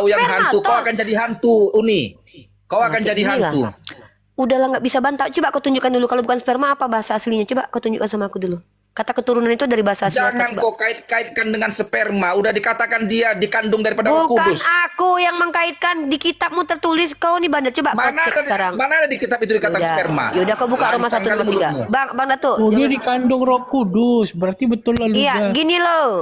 Kau yang hantu, kau Sperma, akan jadi hantu, Uni. Kau akan jadi inilah. hantu. Udahlah nggak bisa bantah. Coba kau tunjukkan dulu kalau bukan sperma apa bahasa aslinya. Coba kau tunjukkan sama aku dulu. Kata keturunan itu dari bahasa asli apa Jangan coba? kau kait-kaitkan dengan sperma. Udah dikatakan dia dikandung daripada Roh Bukan Kudus. aku yang mengkaitkan di kitabmu tertulis kau nih bandar. Coba kau Mana cek ada, sekarang. mana ada di kitab itu dikatakan Yaudah, sperma? yaudah kau buka Roma Lancang 1 kali nomor 3. mulutmu. Bang Datuk, Oh, dia jangan. dikandung Roh Kudus, berarti betul lah Iya, juga.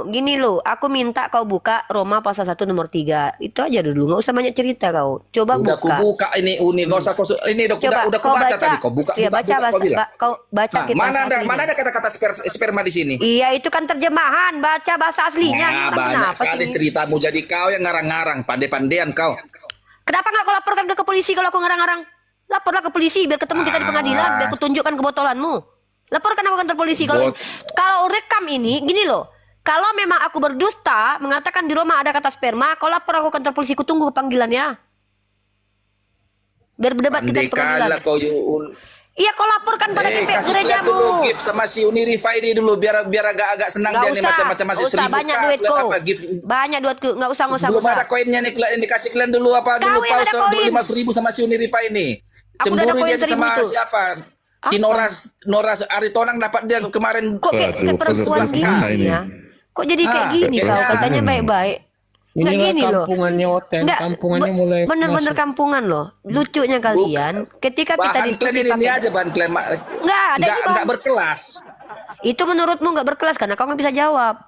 gini loh. Aku minta kau buka Roma pasal 1 nomor 3. Itu aja dulu, nggak usah banyak cerita kau. Coba Udah buka. aku buka ini Uni, nggak usah kau ini Coba udah kau aku baca baca. tadi. Kau buka, Iya, buka, baca buka, bahasa, kau bilang. kau baca Nah, kita mana bahasa ada aslinya. kata-kata sperma di sini? Iya, itu kan terjemahan. Baca bahasa aslinya. Ini Nah, orang banyak kenapa kali sih? ceritamu jadi kau yang ngarang-ngarang, pandai-pandaian kau. Kenapa nggak kau laporkan ke polisi kalau aku ngarang-ngarang? Laporlah ke polisi biar ketemu kita di pengadilan, biar aku tunjukkan kebotolanmu. Laporkan aku ke kantor polisi. Kalau rekam ini, gini loh. Kalau memang aku berdusta mengatakan di Roma ada kata sperma, kau lapor aku ke kantor polisi, ku tunggu panggilannya. Biar berdebat kita Pandai di pengadilan. kala kau Iya, kau laporkan pada DP kasih plan dulu gerejamu. gift sama si Uni Rifa ini dulu biar agak senang Nggak dia nih usah, macam-macam masih nggak usah, 1000 banyak kah, duitku. apa gift. Banyak duitku, nggak usah. Belum ada koinnya nih yang dikasih kalian dulu apa Kau dulu yang ada koin. 5.000 sama si Uni Rifa ini. Aku udah ada Cemburu koin dia nih 1.000 sama itu. siapa? Si Apa? Nora Aritonang dapat dia kemarin. Kok kayak perempuan sebelas gini kali. ya? Kok jadi kayak Ah, gini kau? kayaknya. Katanya baik-baik. Nggak Inilah gini loh. kampungannya Oten, Nggak, kampungannya mulai bener-bener masuk. kampungan loh. Lucunya kalian, ketika kita Bahan diskusi kalian ini pakai aja bahan kalian Nggak, ada juga. nggak berkelas. itu menurutmu nggak berkelas karena kau nggak bisa jawab.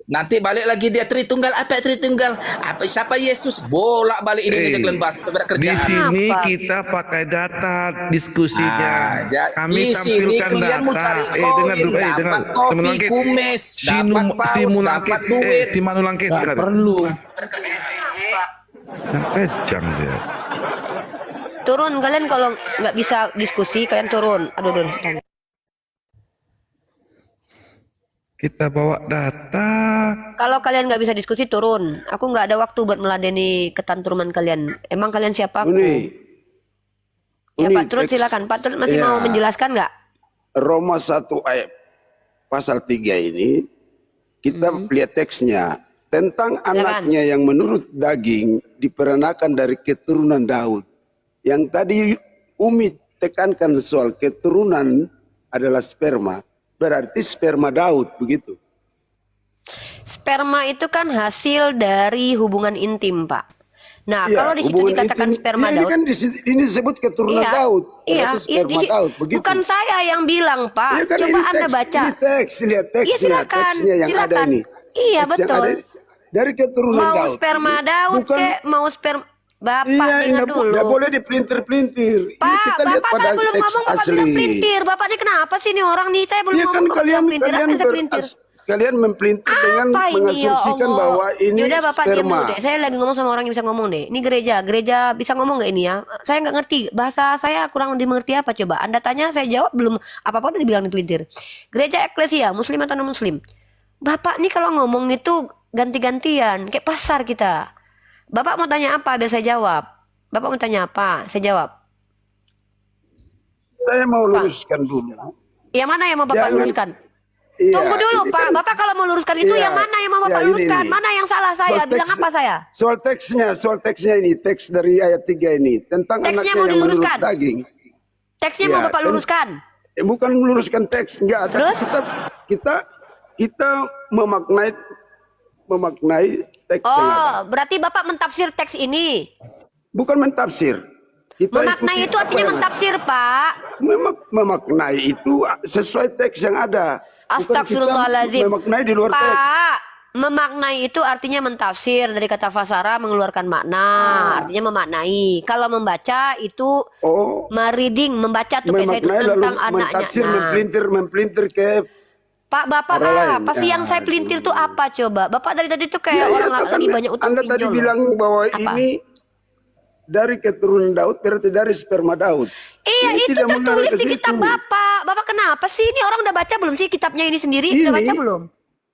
Nanti balik lagi dia Tritunggal apa Tritunggal apa siapa Yesus bolak balik ini aja kalian bahas sebenarnya Di kerjaan. sini Apa? kita pakai data diskusinya. di Kami sini tampilkan kalian mau data. cari Dengar koin, dulu, dapat dengar. topi, Teman Langkit. kumis, Si dapat paus, Mulangkit, dapat duit. si Manu Langkit. Nggak dengar. perlu. Yang kejam dia. Turun kalian kalau nggak bisa diskusi kalian turun. Aduh. Kita bawa data. Kalau kalian nggak bisa diskusi turun. Aku nggak ada waktu buat meladeni ketantruman kalian. Emang kalian siapa? Uni. Ya Uni, Pak Turut teks. silakan. Pak Turut masih Ya. mau menjelaskan nggak? Roma 1 ayat pasal 3 ini kita lihat teksnya tentang anaknya yang menurut daging diperanakan dari keturunan Daud. Yang tadi Umi tekankan soal keturunan adalah sperma, berarti sperma Daud begitu. Sperma itu kan hasil dari hubungan intim, Pak. Nah, Iya, kalau di situ hubungan dikatakan intim. sperma Iya, Daud, ini kan ini disebut keturunan Daud, iya, berarti sperma Daud begitu. bukan saya yang bilang, Pak. Iya kan, Coba ini Anda teks, baca. Ini teks, lihat teksnya, Iya, silakan, teksnya yang ada silakan. ini. Iya, Teks yang betul. ada dari keturunan Mau Daud. sperma Daud Bukan- kek, mau sperma Bapak Iya, dengar dulu. nggak boleh dipelintir-pelintir. Ini Pak, kita lihat Bapak pada saya belum teks ngomong, Bapak asli. bilang pelintir. Bapak ini kenapa sih nih orang nih? Saya belum Iya ngomong, kan Bapak kalian bilang pelintir. Apa saya pelintir? kalian mempelintir dengan Apa ini ya mengasumsikan Allah? bahwa ini Yaudah Bapak diam sperma. dulu deh. Saya lagi ngomong sama orang yang bisa ngomong deh. Ini gereja bisa ngomong nggak ini ya? Saya nggak ngerti. Bahasa saya kurang dimengerti apa coba? Anda tanya saya jawab belum apa-apa udah dibilang dipelintir. Gereja eklesia, muslim atau non muslim? Bapak nih kalau ngomong itu ganti-gantian, kayak pasar kita. Bapak mau tanya apa biar saya jawab? Bapak mau tanya apa? Saya jawab. Saya mau luruskan dulu. Yang mana yang mau Bapak Jangan- luruskan? Iya, Tunggu dulu ini Pak. kan- Bapak kalau mau luruskan itu Iya, yang mana yang mau Bapak iya, ini luruskan? nih. Mana yang salah saya? Soal Bilang teks- apa saya? Soal teksnya ini, teks dari ayat 3 ini tentang Teksnya anaknya mau yang menurut diluruskan? daging. Teksnya Iya, mau Bapak luruskan? Bukan meluruskan teks, enggak. Terus? Kita memaknai teks yang ada. Oh, berarti Bapak mentafsir teks ini. Bukan mentafsir. Kita Memaknai ikuti itu apa artinya yang ada. mentafsir, Pak. Memaknai itu sesuai teks yang ada. Bukan kita Astagfirullahaladzim. memaknai di luar teks. Pak, memaknai itu artinya mentafsir. Dari kata fasara mengeluarkan makna. Artinya memaknai. Kalau membaca itu Oh, mereading, membaca tuh kayak saya itu memaknai lalu tentang anaknya. mentafsir, Nah, mempelintir ke Pak, Bapak Orang lain. apa sih yang saya pelintir tuh apa coba? Bapak dari tadi tuh kayak Ya, orang kan lagi banyak utang Anda pinjol tadi loh. bilang bahwa Apa? ini dari keturunan Daud berarti dari sperma Daud. Iya, Ini itu tidak mengarah tertulis ke di kitab situ. Bapak. Bapak kenapa sih? Ini orang udah baca belum sih kitabnya ini sendiri? Udah Ini baca belum?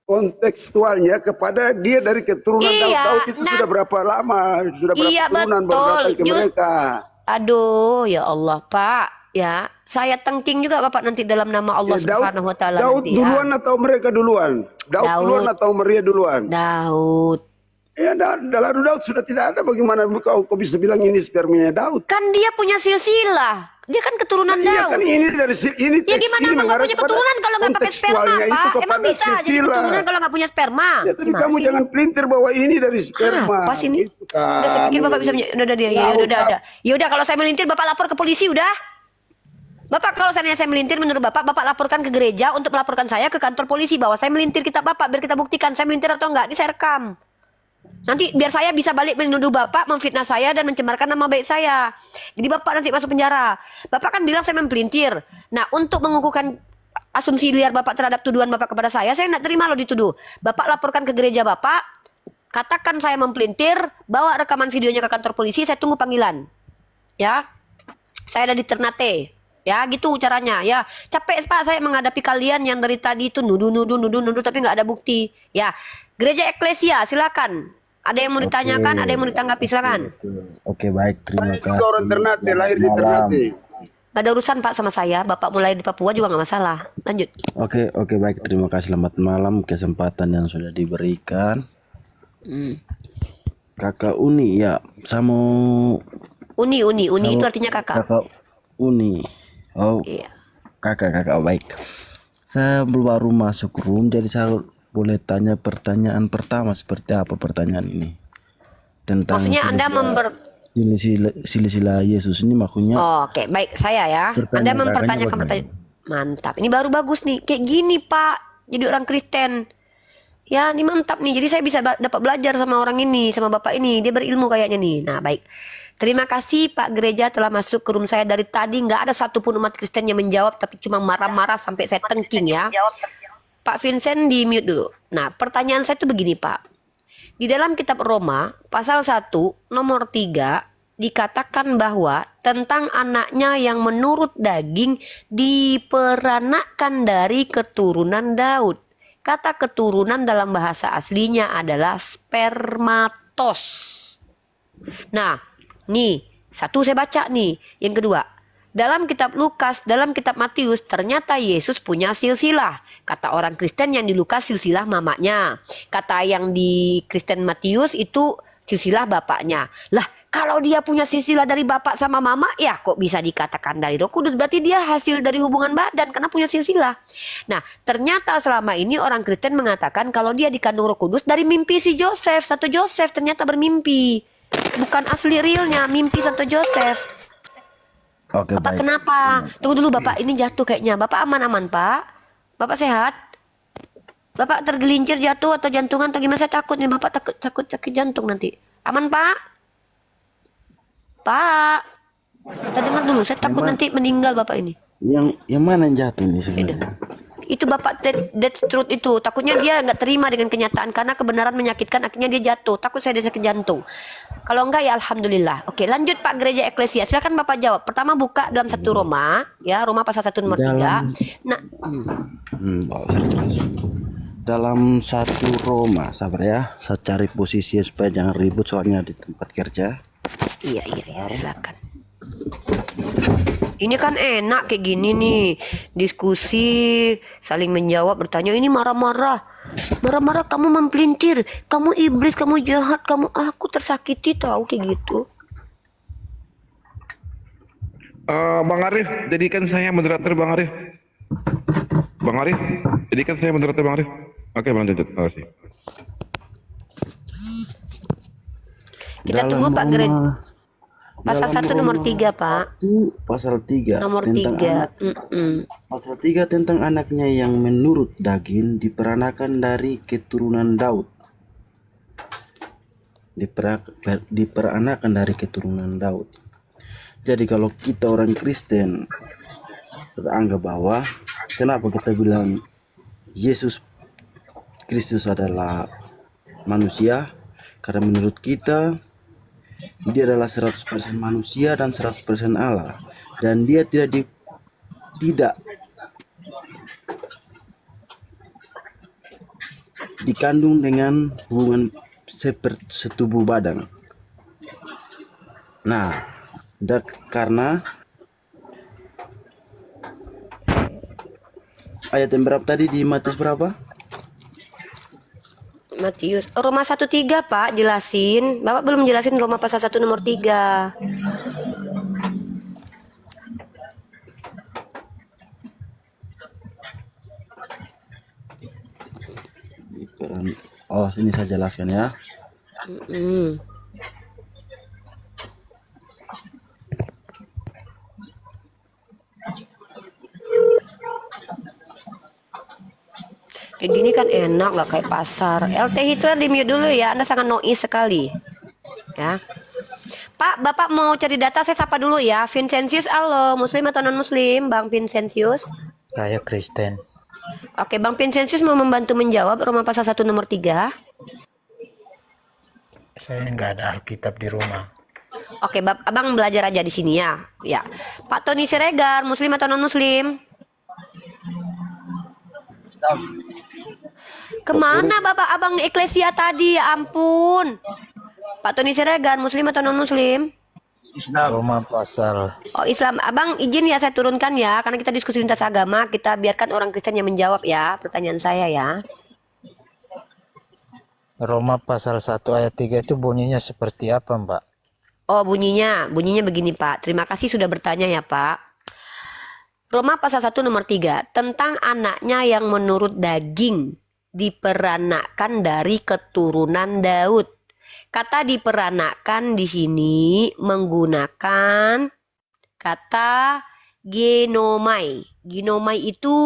kontekstualnya kepada dia dari keturunan Iya, Daud. Daud itu nah- sudah berapa lama? Sudah berapa Iya, keturunan baru betul. datang ke mereka. Aduh, ya Allah, Pak. Ya, saya tengking juga Bapak nanti dalam nama Allah Ya, Daud, Subhanahu wa taala Daud nanti duluan ya. atau mereka duluan? Daud Daud. duluan atau Maria duluan? Daud. Ya, dalam Daud sudah tidak ada. Bagaimana kau bisa bilang ini spermanya Daud? Kan dia punya silsilah. Dia kan keturunan Iya kan Daud. ini dari ini Ya teks gimana ini abang nggak mengarah punya kepada keturunan kalau nggak pakai sperma, kontekstualnya itu Pak? Emang kepada bisa jadi silsilah. keturunan kalau nggak punya sperma? Ya tapi Gimana kamu sih? jangan pelintir bahwa ini dari sperma. Pas ini. Gitu kan. Udah saya pikir Bapak bisa udah dia. Ya udah. Ya udah kalau saya melintir Bapak lapor ke polisi udah. Bapak kalau saya melintir menurut Bapak laporkan ke gereja untuk melaporkan saya ke kantor polisi bahwa saya melintir kitab Bapak biar kita buktikan saya melintir atau enggak. Ini saya rekam. Nanti biar saya bisa balik menuduh Bapak memfitnah saya dan mencemarkan nama baik saya. Jadi Bapak nanti masuk penjara. Bapak kan bilang saya mempelintir. Nah, untuk mengukuhkan asumsi liar Bapak terhadap tuduhan Bapak kepada saya tidak terima loh dituduh. Bapak laporkan ke gereja Bapak, katakan saya mempelintir, bawa rekaman videonya ke kantor polisi, saya tunggu panggilan. Ya. Saya ada di Ternate. Ya gitu caranya ya. Capek Pak saya menghadapi kalian yang dari tadi itu nuduh tapi nggak ada bukti. Ya. Gereja Eklesia silakan. Ada yang mau ditanyakan, ada yang mau ditanggapi silakan. Oke, baik, terima kasih. Orang Ternate, lahir di Malam. Ternate. Gak ada urusan Pak sama saya. Bapak mulai di Papua juga nggak masalah. Lanjut. Oke, baik, terima kasih. Selamat malam, kesempatan yang sudah diberikan. Kakak Uni ya, sama Uni itu artinya kakak. kakak Uni. Oh, Iya. kakak baik. Saya baru masuk room, jadi saya boleh tanya pertanyaan pertama seperti apa pertanyaan ini? Tentang Maksudnya Anda silsilah Yesus ini maksudnya. Oh, oke, baik saya ya. Anda Pertanyaan mempertanyakan kakaknya pertanyaan. Mantap. Ini baru bagus nih. Kayak gini, Pak. Jadi orang Kristen. Ya, ini mantap nih. Jadi saya bisa dapat belajar sama orang ini, sama Bapak ini. Dia berilmu kayaknya nih. Nah, baik. Terima kasih Pak Gereja telah masuk ke room saya dari tadi. Nggak ada satupun umat Kristen yang menjawab, tapi cuma marah-marah sampai saya tengking ya. Pak Vincent di mute dulu. Nah, pertanyaan saya itu begini, Pak. Di dalam kitab Roma, pasal 1, nomor 3, dikatakan bahwa tentang anaknya yang menurut daging diperanakkan dari keturunan Daud. Kata keturunan dalam bahasa aslinya adalah spermatos. Nah, nih, satu saya baca nih. Yang kedua, dalam kitab Lukas, dalam kitab Matius, ternyata Yesus punya silsilah. Kata orang Kristen yang di Lukas silsilah mamanya. Kata yang di Kristen Matius itu silsilah bapaknya. Lah, kalau dia punya silsilah dari bapak sama mama, ya kok bisa dikatakan dari Roh Kudus? Berarti dia hasil dari hubungan badan karena punya silsilah. Nah, ternyata selama ini orang Kristen mengatakan kalau dia dikandung Roh Kudus dari mimpi si Joseph. Satu Joseph ternyata bermimpi. Bukan asli realnya, mimpi Santo Joseph. Oke, Bapak baik. kenapa? Tunggu dulu Bapak, ini jatuh kayaknya. Bapak aman-aman Pak? Bapak sehat? Bapak tergelincir jatuh atau jantungan atau gimana? Saya takut nih Bapak takut sakit jantung nanti. Aman Pak? Pak? Kita dengar dulu, saya takut nanti meninggal Bapak ini. Yang mana yang jatuh nih sebenarnya? Itu Bapak death truth itu. Takutnya dia nggak terima dengan kenyataan karena kebenaran menyakitkan, akhirnya dia jatuh. Takut saya dia sakit jantung. Kalau enggak ya alhamdulillah. Oke, lanjut Pak Gereja Eklesia. Silakan Bapak jawab. Pertama buka dalam 1 Roma, ya, Roma pasal 1 nomor 3. Nah, Dalam 1 Roma, sabar ya. Saya cari posisi supaya jangan ribut soalnya di tempat kerja. iya, silakan. Ini kan enak kayak gini nih, diskusi, saling menjawab, bertanya. Ini marah-marah, kamu mempelintir, kamu iblis, kamu jahat, kamu aku tersakiti tahu kayak gitu. Bang Arif, jadikan saya moderator Bang Arif. Bang Arif, jadikan saya moderator Bang Arif. Oke, lanjut. Terima kasih. Kita tunggu Pak Gereja. Pasal 1 nomor 3 Pak. Pasal 3 Nomor tentang 3. Pasal 3 tentang anaknya yang menurut daging diperanakan dari keturunan Daud. Diperanakan dari keturunan Daud. Jadi kalau kita orang Kristen anggap bahwa kenapa kita bilang Yesus Kristus adalah manusia? Karena menurut kita dia adalah 100% manusia dan 100% Allah, dan dia tidak dikandung dengan hubungan setubuh badan. Nah, karena ayat yang berapa tadi di Matius berapa? Matius. Oh, Roma 1:3, Pak, jelasin. Bapak belum jelasin Roma pasal 1 nomor 3. Oh, ini saya jelaskan ya. Mm. Kayak gini kan enak, nggak kayak pasar. LT Hitler di mute dulu ya, Anda sangat noise sekali. Ya. Pak, Bapak mau cari data, saya sapa dulu ya. Vincentius, halo, muslim atau non muslim? Bang Vincentius. Saya Kristen. Oke, Bang Vincentius mau membantu menjawab Roma pasal 1 nomor 3. Saya nggak ada Alkitab di rumah. Oke, Abang belajar aja di sini ya. Ya. Pak Tony Siregar, muslim atau non muslim? Kemana Bapak Abang Eklesia tadi? Ya ampun. Pak Tony Siregar, muslim atau non muslim? Roma pasal Oh, Islam. Abang izin ya saya turunkan ya, karena kita diskusi lintas agama, kita biarkan orang Kristen yang menjawab ya pertanyaan saya ya. Roma pasal 1 ayat 3 itu bunyinya seperti apa, Mbak? Oh, bunyinya begini Pak. Terima kasih sudah bertanya ya Pak. Roma pasal 1 nomor 3 tentang anaknya yang menurut daging diperanakkan dari keturunan Daud. Kata diperanakkan di sini menggunakan kata genomai. Genomai itu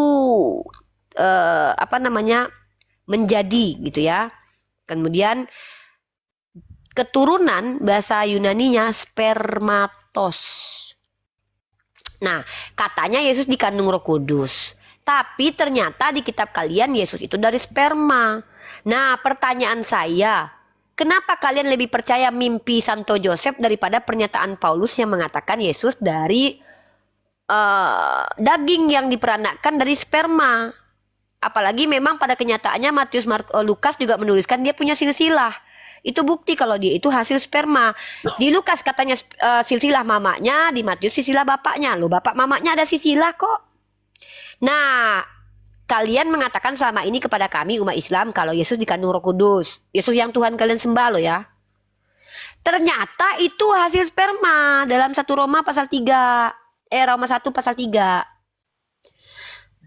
menjadi gitu ya. Kemudian keturunan bahasa Yunaninya spermatos. Nah, katanya Yesus dikandung Roh Kudus. Tapi ternyata di kitab kalian Yesus itu dari sperma. Nah, pertanyaan saya, kenapa kalian lebih percaya mimpi Santo Yosef daripada pernyataan Paulus yang mengatakan Yesus dari daging yang diperanakkan dari sperma? Apalagi memang pada kenyataannya Matius, Lukas juga menuliskan dia punya silsilah. Itu bukti kalau dia itu hasil sperma. Di Lukas katanya silsilah mamanya, di Matius silsilah bapaknya. Loh, bapak mamanya ada silsilah kok. Nah, kalian mengatakan selama ini kepada kami umat Islam kalau Yesus dikandung Roh Kudus. Yesus yang Tuhan kalian sembah loh ya. Ternyata itu hasil sperma dalam 1 Roma pasal 3. Roma 1 pasal 3.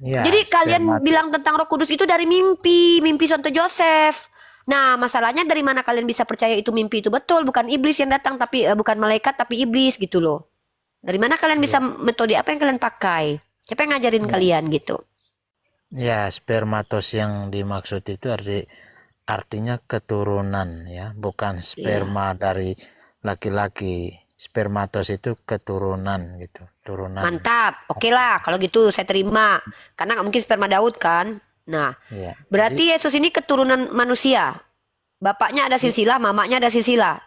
Ya, Jadi kalian bilang tentang Roh Kudus itu dari mimpi Santo Yosef. Nah, masalahnya dari mana kalian bisa percaya itu mimpi itu betul? Bukan iblis yang datang, tapi bukan malaikat, tapi iblis gitu loh. Dari mana kalian bisa metode apa yang kalian pakai? Siapa yang ngajarin kalian gitu? Ya, spermatos yang dimaksud itu artinya keturunan ya, bukan sperma dari laki-laki. Spermatos itu keturunan gitu, turunan. Mantap, oke lah kalau gitu saya terima. Karena nggak mungkin sperma Daud kan. Nah, Ya, berarti Yesus ini keturunan manusia. Bapaknya ada silsilah, mamanya ada silsilah.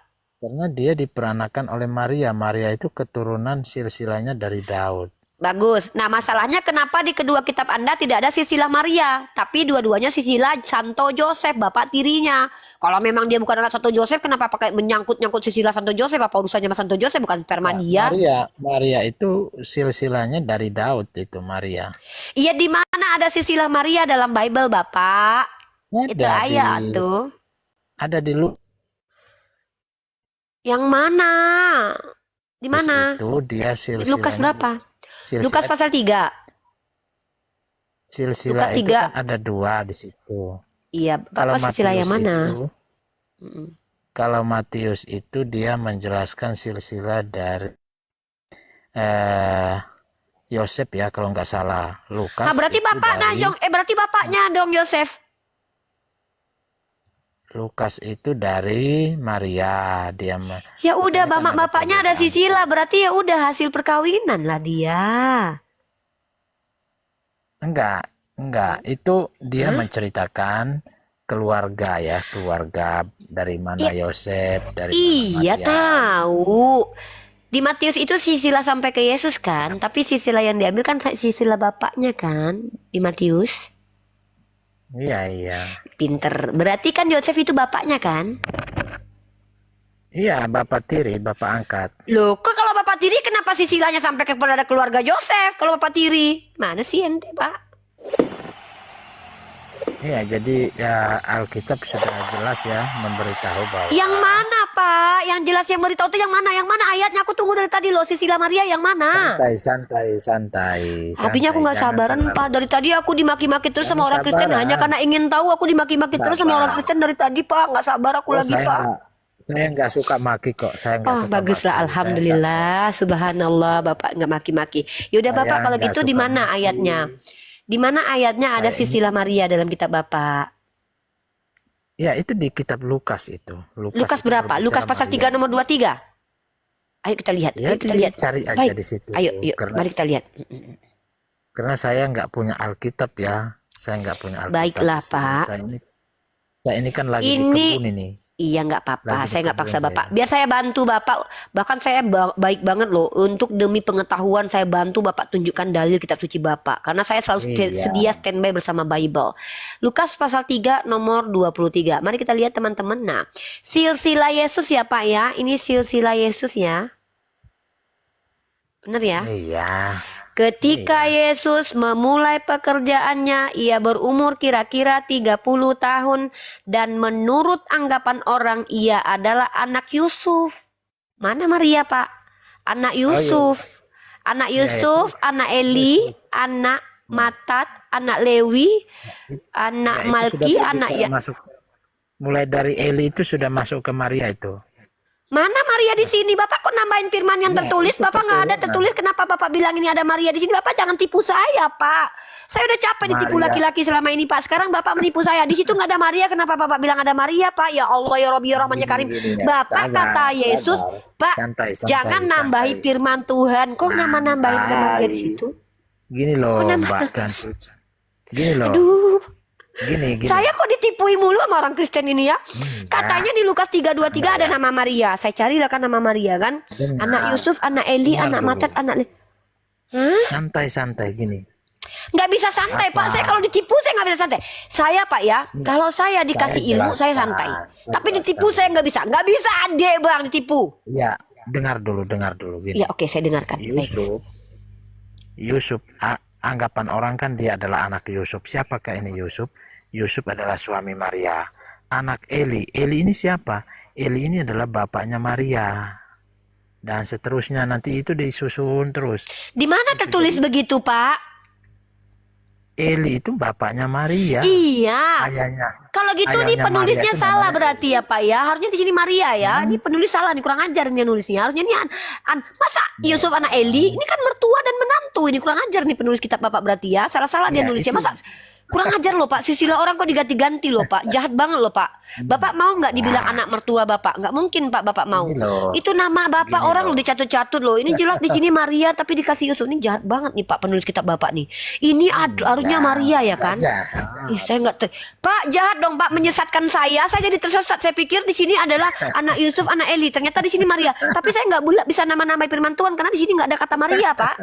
karena dia diperanakan oleh Maria. Maria itu keturunan silsilahnya dari Daud. Bagus. Nah, masalahnya kenapa di kedua kitab Anda tidak ada silsilah Maria, tapi dua-duanya silsilah Santo Yosef, bapak tirinya. Kalau memang dia bukan anak Santo Yosef, kenapa pakai menyangkut-nyangkut silsilah Santo Yosef? Apa urusannya sama Santo Yosef? Bukan sperma dia. Maria itu silsilahnya dari Daud itu Maria. Iya, di mana ada silsilah Maria dalam Bible, Bapak? Itu ayat tuh. Ada di Yang mana? Di mana? Itu dia silsilahnya. Lukas berapa? Lukas pasal 3. Silsilah Lukas itu 3. kan ada 2 di situ. Iya, Bapak silsilah yang mana? Kalau Matius itu dia menjelaskan silsilah dari Yosef ya kalau nggak salah. Lukas. Nah, berarti itu bapaknya berarti bapaknya dong Yosef. Lukas itu dari Maria, dia Ya udah, kan bapaknya ada silsilah, berarti ya udah hasil perkawinan lah dia. enggak, itu dia menceritakan keluarga ya, keluarga dari mana Yosef, dari Iya mana Maria. tahu. Di Matius itu silsilah sampai ke Yesus kan, tapi silsilah yang diambil kan silsilah bapaknya kan di Matius. Iya. Pinter. Berarti kan Yosef itu bapaknya kan? Iya, bapak tiri, bapak angkat. Loh, kok kalau bapak tiri kenapa silsilahnya sampai kepada keluarga Yosef? Kalau bapak tiri, mana sih ente, Pak? Iya, jadi ya Alkitab sudah jelas ya memberitahu bahwa Yang mana Pak? Yang jelas yang beritahu itu yang mana? Yang mana ayatnya? Aku tunggu dari tadi loh, Sisilia Maria yang mana? santai. Apinya aku nggak Jangan sabaran terlalu- Pak. Dari tadi aku dimaki-maki terus sama Jangan orang Kristen sabaran. hanya karena ingin tahu aku dimaki-maki terus sama orang Kristen dari tadi Pak. Nggak sabar aku Oh, lagi Pak. saya nggak suka maki kok. Saya nggak Oh suka baguslah, maki. alhamdulillah, subhanallah, Bapak nggak maki-maki. Yaudah Saya Bapak kalau nggak gitu di suka mana maki. ayatnya? Di mana ayatnya ada Saya ini- Sisilia Maria dalam kitab Bapak? Ya, itu di kitab Lukas itu. Lukas itu berapa? berbicara Lukas pasal Maria. 3 nomor 23. Ayo kita lihat. Ya, Ayo kita lihat. cari aja Baik. di situ. Ayo, yuk, Karena, mari kita lihat. karena saya nggak punya Alkitab ya. Saya nggak punya Alkitab. Baiklah, di sini. Pak. Saya ini kan lagi di Ini- kebun ini. Iya nggak apa-apa, Lagi saya nggak di paksa kebun Bapak. saya. Biar saya bantu Bapak. Bahkan saya baik banget loh. Untuk demi pengetahuan saya bantu Bapak tunjukkan dalil kitab suci Bapak. Karena saya selalu Iya. sedia standby bersama Bible. Lukas pasal 3 nomor 23. Mari kita lihat teman-teman. Nah, silsilah Yesus ya Pak ya. Ini silsilah Yesus ya. Bener ya? Iya. Ketika Yesus memulai pekerjaannya, ia berumur kira-kira 30 tahun dan menurut anggapan orang ia adalah anak Yusuf. Mana Maria, Pak? Anak Yusuf. Anak Yusuf, anak Eli, anak Matat, anak Lewi, anak Ya, itu Malki, sudah anak berbicara masuk. Mulai dari Eli itu sudah masuk ke Maria itu. Mana Maria di sini? Bapak kok nambahin firman yang Ya, tertulis? itu Bapak nggak ada tertulis. tertulis. Kenapa Bapak bilang ini ada Maria di sini? Bapak jangan tipu saya, Pak. Saya udah capek ditipu Maria. laki-laki selama ini, Pak. Sekarang Bapak menipu saya. Di situ nggak ada Maria. Kenapa Bapak bilang ada Maria, Pak? Ya Allah, ya Rabbi, ya Rahman, ya Karim. Gini, ya. Bapak Sabar, kata Yesus, sabar. Pak, Santai, jangan nambahi santai. firman Tuhan. Kok nama nambahin ada Maria di situ? Gini loh, Oh, nama- Mbak cantik. Gini loh. Aduh, Gini. saya kok ditipui mulu sama orang Kristen ini ya? Enggak. Katanya di Lukas 3:23 ada nama Maria. Saya carilah kan nama Maria kan. Dengar. Anak Yusuf, anak Eli, Dengar anak dulu. Matat, anak Hah? Santai gini. Nggak bisa santai Pak. Saya kalau ditipu saya nggak bisa santai. Saya Pak ya, kalau saya dikasih Saya ilmu saya jelaskan. santai. Saya Tapi ditipu jelaskan. saya nggak bisa adek bang ditipu. Ya, dengar dulu gini. Ya oke saya dengarkan. Baik. Yusuf, anggapan orang kan dia adalah anak Yusuf. Siapakah ini Yusuf? Yusuf adalah suami Maria. Anak Eli. Eli ini siapa? Eli ini adalah bapaknya Maria. Dan seterusnya nanti itu disusun terus. Di mana tertulis begitu Pak? Eli itu bapaknya Maria. Iya. Ayahnya. Kalau gitu nih Ayahnya penulisnya Maria itu salah namanya berarti ya Pak ya. Harusnya di sini Maria ya. Ini penulis salah nih, kurang ajar nih nulisnya. Harusnya ini masa Yusuf anak Eli? Ini kan mertua dan menantu. Ini kurang ajar nih penulis kitab Bapak berarti ya. Salah-salah dia Ya, nulisnya. itu- Masa kurang ajar loh Pak. Sisilah orang kok diganti-ganti loh Pak. Jahat banget loh Pak. Bapak mau nggak dibilang anak mertua Bapak? Nggak mungkin Pak Bapak mau. Gini loh. Itu nama Bapak Gini orang loh. loh dicatut-catut loh. Ini jelas di sini Maria tapi dikasih Yusuf. Ini jahat banget nih Pak penulis kitab Bapak nih. Ini harusnya Maria ya kan? Ih, saya nggak Pak jahat dong Pak menyesatkan saya. Saya jadi tersesat. Saya pikir di sini adalah anak Yusuf, anak Eli. Ternyata di sini Maria. Tapi saya nggak bisa nama-namai firman Tuhan karena di sini nggak ada kata Maria Pak.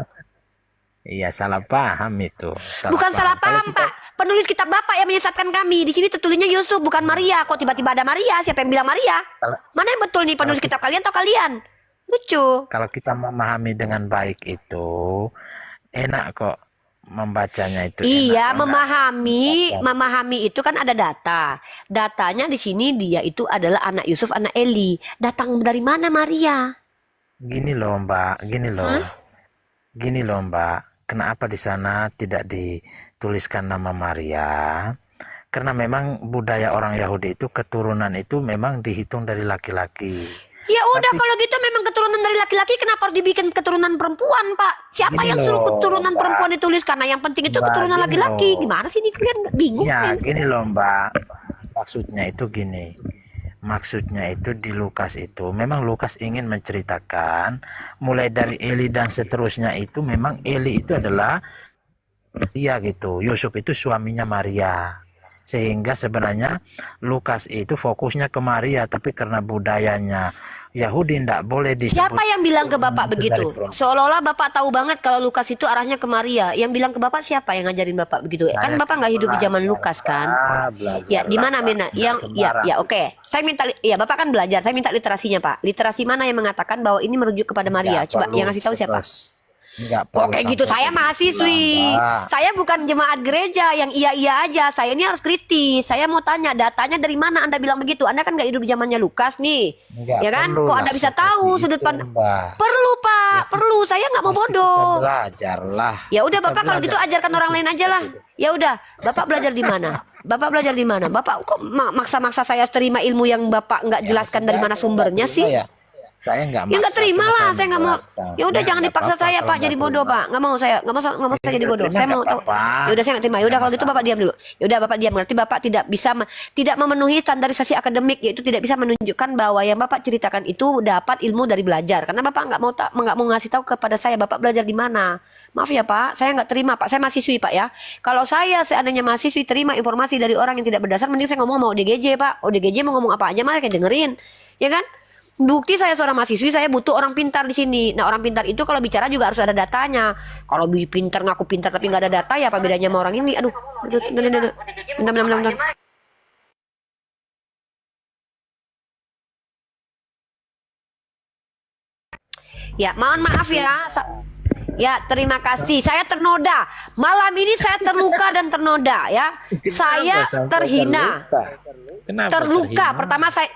Iya, salah paham itu. Bukan salah Kalau paham kita- Pak. Penulis kitab Bapak yang menyesatkan kami. Di sini tertulisnya Yusuf bukan Maria. Kok tiba-tiba ada Maria? Siapa yang bilang Maria? Kalau- Mana yang betul nih penulis kitab kalian atau kalian? Lucu. Kalau kita memahami dengan baik itu enak kok membacanya itu. Iya, enak. memahami itu kan ada data. Datanya di sini dia itu adalah anak Yusuf, anak Eli. Datang dari mana Maria? Gini loh Mbak, gini loh Mbak. Kenapa di sana tidak dituliskan nama Maria? Karena memang budaya orang Yahudi itu keturunan itu memang dihitung dari laki-laki. Ya udah kalau gitu memang keturunan dari laki-laki kenapa harus dibikin keturunan perempuan, Pak? Siapa Gini yang suruh loh, keturunan Mbak. perempuan ditulis? Karena yang penting itu Mbak, keturunan gini laki-laki. loh. Gimana sih ini kalian bingung? Ya, kan? gini loh Mbak. Maksudnya itu gini. Maksudnya itu di Lukas itu memang Lukas ingin menceritakan mulai dari Eli dan seterusnya itu memang Eli itu adalah dia gitu. Yusuf itu suaminya Maria. Sehingga sebenarnya Lukas itu fokusnya ke Maria tapi karena budayanya Yahudi tidak boleh disebut. Siapa yang bilang ke Bapak itu begitu? dari perempuan. Seolah-olah Bapak tahu banget kalau Lukas itu arahnya ke Maria. Yang bilang ke Bapak siapa yang ngajarin Bapak begitu? Kan Saya Bapak nggak hidup di zaman belajar, Lukas kan? belajar Ya, di mana lah, Bena? Pak. Yang Nggak ya sembarang. oke. Saya minta ya Bapak kan belajar. Saya minta literasinya, Pak. Literasi mana yang mengatakan bahwa ini merujuk kepada Maria? Ya, Coba perlu yang ngasih tahu siapa? Enggak Kok perlu kayak gitu? sampai Saya segitulah, mahasiswi. Mbak. Saya bukan jemaat gereja yang iya-iya aja. Saya ini harus kritis. Saya mau tanya, datanya dari mana Anda bilang begitu? Anda kan nggak hidup di zamannya Lukas nih. Enggak Ya kan? perlu Kok lah Anda bisa seperti tahu itu, sudut pandang? Mbak. Perlu, Pak. Perlu. Saya nggak mau Pasti kita bodoh. belajar lah. Ya udah Kita Bapak kalau gitu belajar. ajarkan orang lain aja lah. Ya udah, Bapak belajar di mana? Bapak belajar di mana? Bapak kok maksa-maksa saya terima ilmu yang Bapak nggak jelaskan dari mana sumbernya sih? Ya. Saya nggak Ya nggak maksa, terima cuma lah, saya nggak mau. menjelaskan. Ya udah jangan nggak dipaksa apa-apa saya kalau Pak nggak jadi bodoh terima. Pak. Nggak mau saya, nggak mau saya jadi bodoh. terima Saya mau nggak tahu. apa-apa. Ya udah saya nggak terima. Ya udah Nggak kalau gitu Bapak diam dulu. Ya udah Bapak diam. Berarti Bapak tidak memenuhi standarisasi akademik, yaitu tidak bisa menunjukkan bahwa yang Bapak ceritakan itu dapat ilmu dari belajar. Karena Bapak nggak mau ngasih tahu kepada saya Bapak belajar di mana. Maaf ya Pak, saya nggak terima Pak. Saya mahasiswi Pak ya. Kalau saya seandainya mahasiswi terima informasi dari orang yang tidak berdasar, mending saya ngomong sama ODGJ Pak. ODGJ mau ngomong apa aja mereka dengerin, ya kan? Bukti saya seorang mahasiswi, saya butuh orang pintar di sini. Nah orang pintar itu kalau bicara juga harus ada datanya. Kalau pintar ngaku pintar tapi nggak ada data, ya apa bedanya sama orang ini? Aduh, bentar. Ya, mohon maaf ya. Ya, terima kasih. Saya ternoda. Malam ini saya terluka dan ternoda ya. Saya terhina. Kenapa Terluka. Pertama saya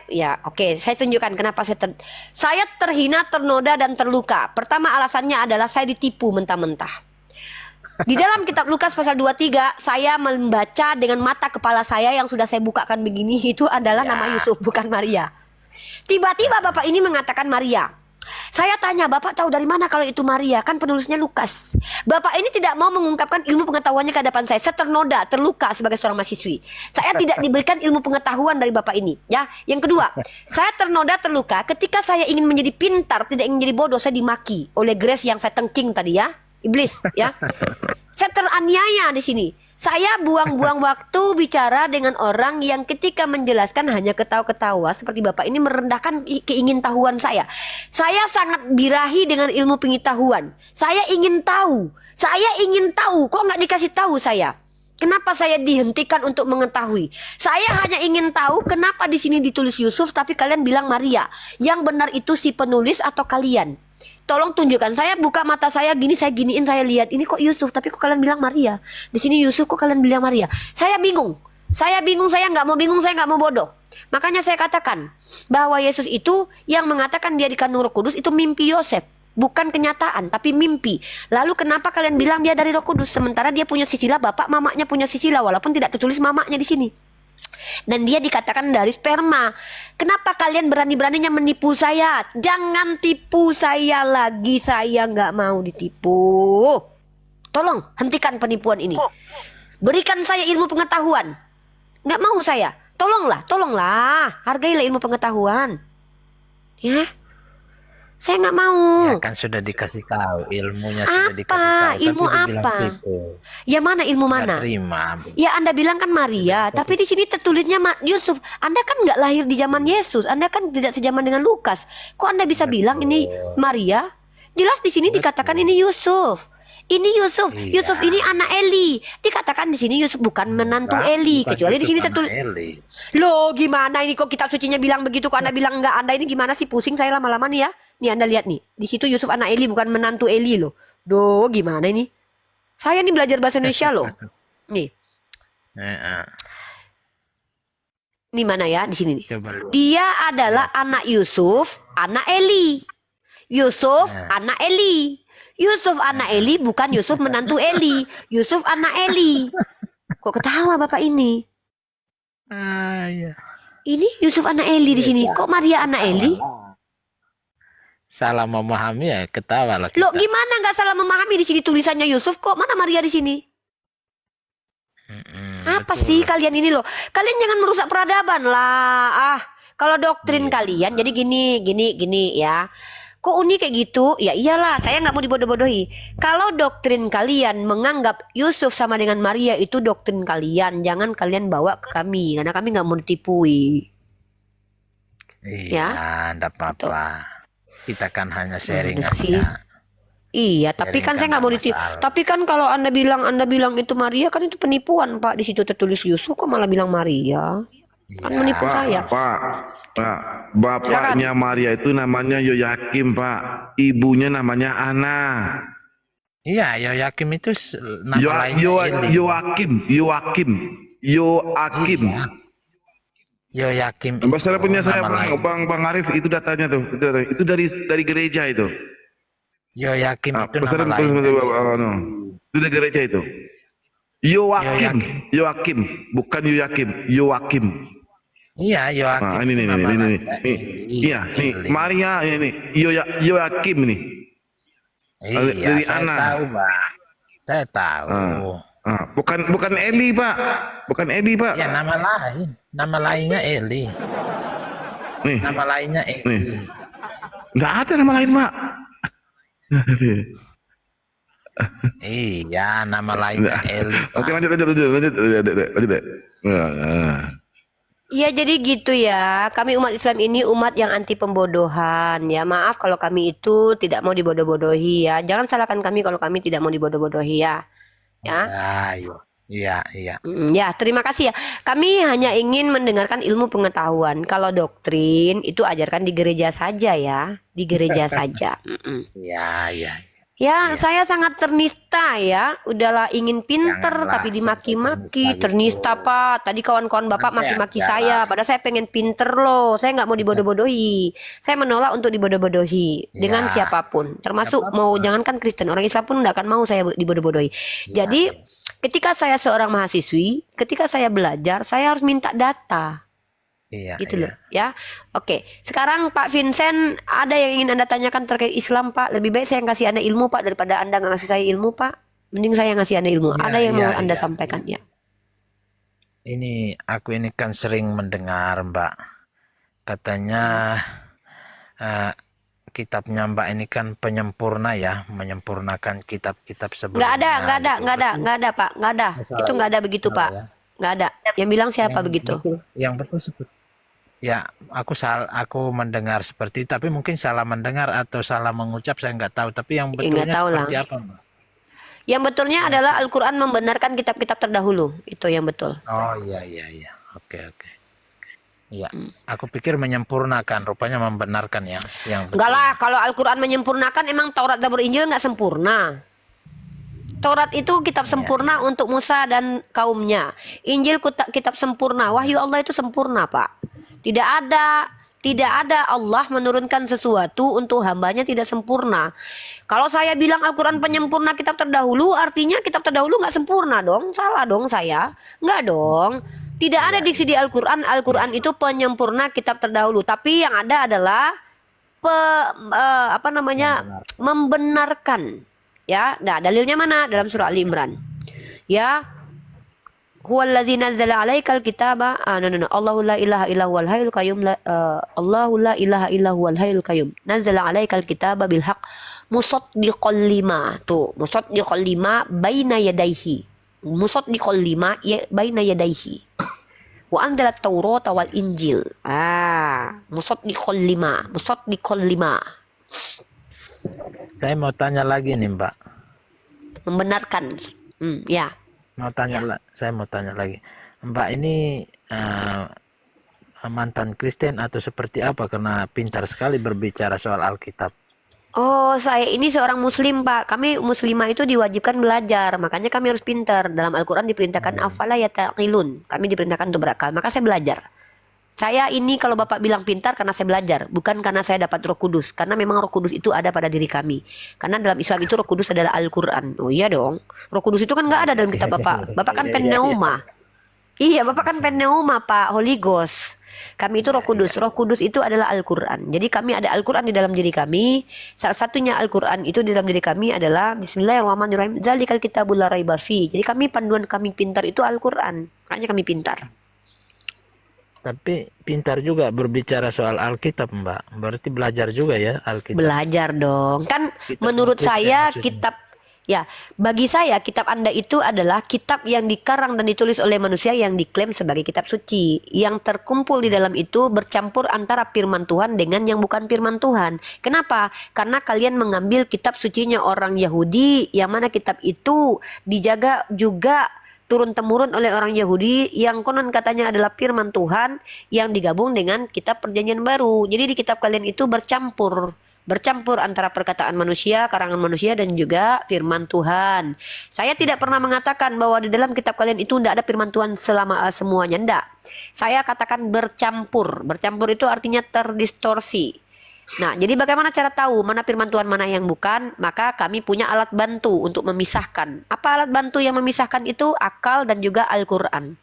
tunjukkan kenapa saya terhina, ternoda dan terluka. Pertama alasannya adalah saya ditipu mentah-mentah. Di dalam kitab Lukas pasal 23 saya membaca dengan mata kepala saya yang sudah saya bukakan begini, itu adalah nama Yusuf bukan Maria. Tiba-tiba Bapak ini mengatakan Maria. Saya tanya, Bapak tahu dari mana kalau itu Maria? Kan penulisnya Lukas. Bapak ini tidak mau mengungkapkan ilmu pengetahuannya ke hadapan saya. Saya ternoda, terluka sebagai seorang mahasiswi. Saya tidak diberikan ilmu pengetahuan dari Bapak ini. Ya, yang kedua, saya ternoda, terluka ketika saya ingin menjadi pintar, tidak ingin menjadi bodoh, saya dimaki oleh Grace yang saya tengking tadi ya, iblis ya. Saya teraniaya di sini. Saya buang-buang waktu bicara dengan orang yang ketika menjelaskan hanya ketawa-ketawa seperti Bapak ini merendahkan keingintahuan saya. Saya sangat birahi dengan ilmu pengetahuan. Saya ingin tahu. Kok nggak dikasih tahu saya? Kenapa saya dihentikan untuk mengetahui? Saya hanya ingin tahu kenapa di sini ditulis Yusuf tapi kalian bilang Maria. Yang benar itu si penulis atau kalian? Tolong tunjukkan. Saya buka mata saya gini, saya giniin, saya lihat ini kok Yusuf, tapi kok kalian bilang Maria. Di sini Yusuf, kok kalian bilang Maria. Saya bingung. Saya nggak mau bingung, saya nggak mau bodoh. Makanya saya katakan bahwa Yesus itu yang mengatakan dia dikandung Roh Kudus itu mimpi Yosef, bukan kenyataan, tapi mimpi. Lalu kenapa kalian bilang dia dari Roh Kudus, sementara dia punya sisilah, bapak mamanya punya sisilah, walaupun tidak tertulis mamanya di sini. Dan dia dikatakan dari sperma. Kenapa kalian berani-beraninya menipu saya? Jangan tipu saya lagi. Saya nggak mau ditipu. Tolong hentikan penipuan ini. Berikan saya ilmu pengetahuan. Nggak mau saya. Tolonglah. Hargailah ilmu pengetahuan. Ya. Saya nggak mau. Ya kan sudah dikasih tahu ilmunya, sudah dikasih tahu. Ilmu tapi dibilang apa? tipu. Ya mana ilmu Nggak mana? terima. Ya Anda bilang kan Maria, tapi di sini tertulisnya Yusuf. Anda kan nggak lahir di zaman Yesus. Anda kan tidak sejaman dengan Lukas. Kok Anda bisa bilang ini Maria? Jelas di sini dikatakan ini Yusuf. Ini Yusuf. Iya. Yusuf ini anak Eli. Dikatakan di sini Yusuf bukan menantu Eli. Bukan Kecuali di Yusuf sini anak tertulis. Eli. Loh gimana ini kok kitab sucinya bilang begitu? Kok Anda bilang enggak? Anda ini gimana sih? Pusing saya lama-lama nih ya. Nih Anda lihat nih. Di situ Yusuf anak Eli bukan menantu Eli loh. Duh gimana ini? Saya nih belajar bahasa Indonesia loh. Nih. Ini mana ya? Di sini nih. Coba lihat. Dia adalah anak Yusuf, anak Eli. Yusuf anak Eli. Yusuf anak Eli bukan Yusuf menantu Eli. Yusuf anak Eli. Kok ketawa Bapak ini? Iya. Ini Yusuf anak Eli di sini. Kok Maria anak Eli? Salah memahami ya, ketawa lah kita. Loh, gimana nggak salah memahami di sini tulisannya Yusuf, kok mana Maria di sini? Apa betul. sih kalian ini loh? Kalian jangan merusak peradaban lah. Kalau doktrin kalian jadi gini ya. Kok Uni kayak gitu? Ya iyalah, saya nggak mau dibodoh-bodohi. Kalau doktrin kalian menganggap Yusuf sama dengan Maria, itu doktrin kalian. Jangan kalian bawa ke kami, karena kami nggak mau ditipui. Iya, enggak apa-apa. Kita kan hanya sharing Udah sih. aja. Iya, tapi kan saya nggak mau ditipu. Tapi kan kalau Anda bilang itu Maria, kan itu penipuan, Pak. Di situ tertulis Yusuf, kok malah bilang Maria? Kan menipu saya. Pak, bapaknya Maria itu namanya Yoyakim, Pak. Ibunya namanya Ana. Iya, Yoyakim itu nama lainnya Eli. Yoakim. Iya. Yoyakim itu Masalah punya saya nama lain. Bang Arif itu datanya tuh. Itu dari gereja itu. Yoyakim itu nama Pesan lainnya. itu dari gereja itu. Yoakim, bukan Yoyakim, Yoakim. Iya, Yoyakim Nah, itu ini. nama lainnya Nih. Eli. Iya, nih. Eli. Maria ini Yoakim nih. Iya, dari saya Ana. tahu, Pak. Saya tahu. Bukan Eli, Pak. Bukan Eli, Pak. Ya, nama lain. Nama lainnya Eli. Nih. Nama lainnya Eli. Enggak ada nama lain, Pak. Iya, nama lainnya Eli. Pak. Oke, lanjut. Nah. Iya jadi gitu ya. Kami umat Islam ini umat yang anti pembodohan ya. Maaf kalau kami itu tidak mau dibodoh-bodohi ya. Jangan salahkan kami kalau kami tidak mau dibodoh-bodohi ya. Ya. Iya. Ya, terima kasih ya. Kami hanya ingin mendengarkan ilmu pengetahuan. Kalau doktrin itu ajarkan di gereja saja ya, di gereja saja. Iya. Ya, saya sangat ternista ya. Udahlah ingin pinter Janganlah tapi sampai dimaki-maki. ternista Ternista gitu. Pak. Tadi kawan-kawan Bapak Nanti maki-maki ada saya. lah. Padahal saya pengen pinter loh. Saya nggak mau dibodoh-bodohi. Saya menolak untuk dibodoh-bodohi dengan Ya. siapapun. Termasuk mau jangankan Kristen, orang Islam pun nggak akan mau saya dibodoh-bodohi. Jadi ketika saya seorang mahasiswi, ketika saya belajar, saya harus minta data. Iya. Gitu loh ya. Oke, sekarang Pak Vincent, ada yang ingin Anda tanyakan terkait Islam Pak? Lebih baik saya ngasih Anda ilmu Pak daripada Anda nggak ngasih saya ilmu Pak. Mending saya ngasih Anda ilmu. Iya, Ada yang mau iya, Anda iya. sampaikan ya? Ini aku ini kan sering mendengar Mbak, katanya kitabnya Mbak ini kan penyempurna ya, menyempurnakan kitab-kitab sebelumnya. Nggak ada Pak, nggak ada. Masalah Itu nggak ada begitu Salah Pak, ya. nggak ada. Yang bilang siapa begitu? Yang betul seperti ya, aku mendengar seperti itu, tapi mungkin salah mendengar atau salah mengucap saya nggak tahu. Tapi yang betulnya nggak tahu lah. seperti apa, Mbak? Yang betulnya adalah Al-Quran membenarkan kitab-kitab terdahulu. Itu yang betul. Oh iya. Oke. Iya, aku pikir menyempurnakan, rupanya membenarkan ya. Yang Enggak betul. lah, kalau Al-Quran menyempurnakan emang Taurat, Zabur, Injil nggak sempurna. Taurat itu kitab sempurna untuk Musa dan kaumnya. Injil kitab sempurna. Wahyu Allah itu sempurna, Pak. Tidak ada Allah menurunkan sesuatu untuk hambanya tidak sempurna. Kalau saya bilang Al-Quran penyempurna kitab terdahulu, artinya kitab terdahulu nggak sempurna dong. Salah dong saya. Nggak dong. Tidak ada diksi di Al-Quran. Al-Quran itu penyempurna kitab terdahulu. Tapi yang ada adalah membenarkan. Ya, nah dalilnya mana? Dalam surah Ali Imran. Ya, huwallazi nazzala 'alaikal kitaba. Allahu la ilaha illa huwal hayyul qayyum. Allahu la ilaha illa huwal hayyul qayyum. Nazzala 'alaikal kitaba bil haqq musaddiqal lima. Tuh, musaddiqal lima baina yadayhi. Musaddiqal lima baina yadayhi. Wa anzala at-taurata wal injil. Musaddiqal lima. Saya mau tanya lagi nih, Mbak. Membenarkan. Ya. Saya mau tanya lagi. Mbak ini mantan Kristen atau seperti apa? Karena pintar sekali berbicara soal Alkitab. Oh, saya ini seorang muslim, Pak. Kami muslimah itu diwajibkan belajar. Makanya kami harus pintar. Dalam Al-Quran diperintahkan afala yataqilun. Kami diperintahkan untuk berakal. Maka saya belajar. Saya ini kalau Bapak bilang pintar karena saya belajar. Bukan karena saya dapat Roh Kudus. Karena memang Roh Kudus itu ada pada diri kami. Karena dalam Islam itu Roh Kudus adalah Al-Quran. Oh iya dong. Roh Kudus itu kan nggak ada dalam kitab Bapak. Bapak kan pneuma. Iya, Bapak kan pneuma, Pak. Holy Ghost. Kami itu Roh Kudus. Roh Kudus itu adalah Al-Quran. Jadi kami ada Al-Quran di dalam diri kami. Salah satunya Al-Quran itu di dalam diri kami adalah Bismillahirrahmanirrahim. Zalikal kitabul la raiba fi. Jadi kami panduan kami pintar itu Al-Quran. Makanya kami pintar. Tapi pintar juga berbicara soal Alkitab, Mbak. Berarti belajar juga ya Alkitab. Belajar dong. Kan Kitab menurut Kristen saya maksudnya. kitab bagi saya kitab Anda itu adalah kitab yang dikarang dan ditulis oleh manusia yang diklaim sebagai kitab suci. Yang terkumpul di dalam itu bercampur antara firman Tuhan dengan yang bukan firman Tuhan. Kenapa? Karena kalian mengambil kitab sucinya orang Yahudi, yang mana kitab itu dijaga juga turun-temurun oleh orang Yahudi yang konon katanya adalah firman Tuhan yang digabung dengan kitab perjanjian baru. Jadi di kitab kalian itu bercampur bercampur antara perkataan manusia, karangan manusia dan juga firman Tuhan. Saya tidak pernah mengatakan bahwa di dalam kitab kalian itu tidak ada firman Tuhan semuanya, enggak. Saya katakan bercampur. Bercampur itu artinya terdistorsi. Nah, jadi bagaimana cara tahu mana firman Tuhan, mana yang bukan? Maka kami punya alat bantu untuk memisahkan. Apa alat bantu yang memisahkan itu? Akal dan juga Al-Quran.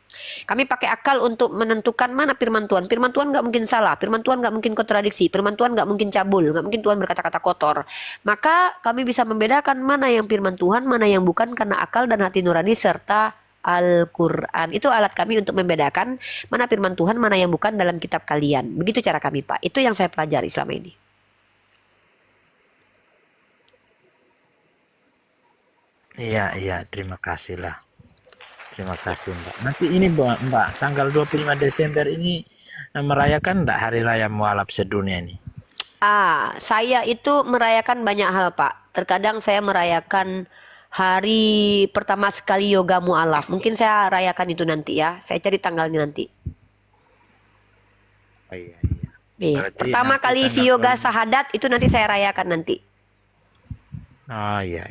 Kami pakai akal untuk menentukan mana firman Tuhan. Firman Tuhan nggak mungkin salah, firman Tuhan nggak mungkin kontradiksi, firman Tuhan nggak mungkin cabul, nggak mungkin Tuhan berkata-kata kotor. Maka kami bisa membedakan mana yang firman Tuhan, mana yang bukan karena akal dan hati nurani serta Al-Quran. Itu alat kami untuk membedakan mana firman Tuhan, mana yang bukan dalam kitab kalian. Begitu cara kami, Pak. Itu yang saya pelajari selama ini. Iya, terima kasih lah. Terima kasih Mbak. Nanti ini Mbak, tanggal 25 Desember ini merayakan enggak Hari Raya Mualaf sedunia ini? Saya itu merayakan banyak hal, Pak. Terkadang saya merayakan hari pertama sekali yoga mualaf. Mungkin saya rayakan itu nanti ya. Saya cari tanggalnya nanti. Oh, iya. Iya. Berarti Pertama nanti kali si tanggal yoga 25. sahadat itu nanti saya rayakan nanti. Oh iya.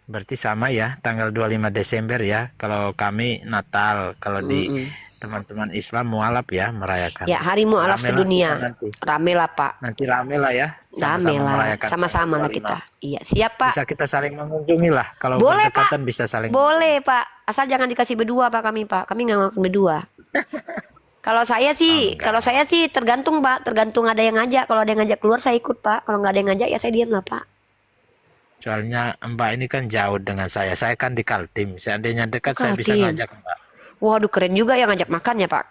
Berarti sama ya, tanggal 25 Desember ya. Kalau kami Natal, kalau di teman-teman Islam mualaf ya merayakan. Ya, hari mualaf Rame lah sedunia. kita nanti. Rame lah, Pak. Nanti rame lah ya. Rame Sama-sama lah. merayakan Sama-sama tanggal lah 25. kita. Iya, siap, Pak. Bisa kita saling mengunjungi lah. Kalau Boleh, berdekatan bisa saling. Boleh, Pak. Asal jangan dikasih berdua, Pak, kami, Pak. Kami nggak makan berdua. Kalau saya sih tergantung, Pak. Tergantung ada yang ngajak. Kalau ada yang ngajak keluar saya ikut, Pak. Kalau nggak ada yang ngajak ya saya diam lah, Pak. Soalnya Mbak ini kan jauh dengan saya. Saya kan di Kaltim. Seandainya dekat saya bisa Kaltim. ngajak Mbak. Waduh, keren juga yang ngajak makan ya, Pak.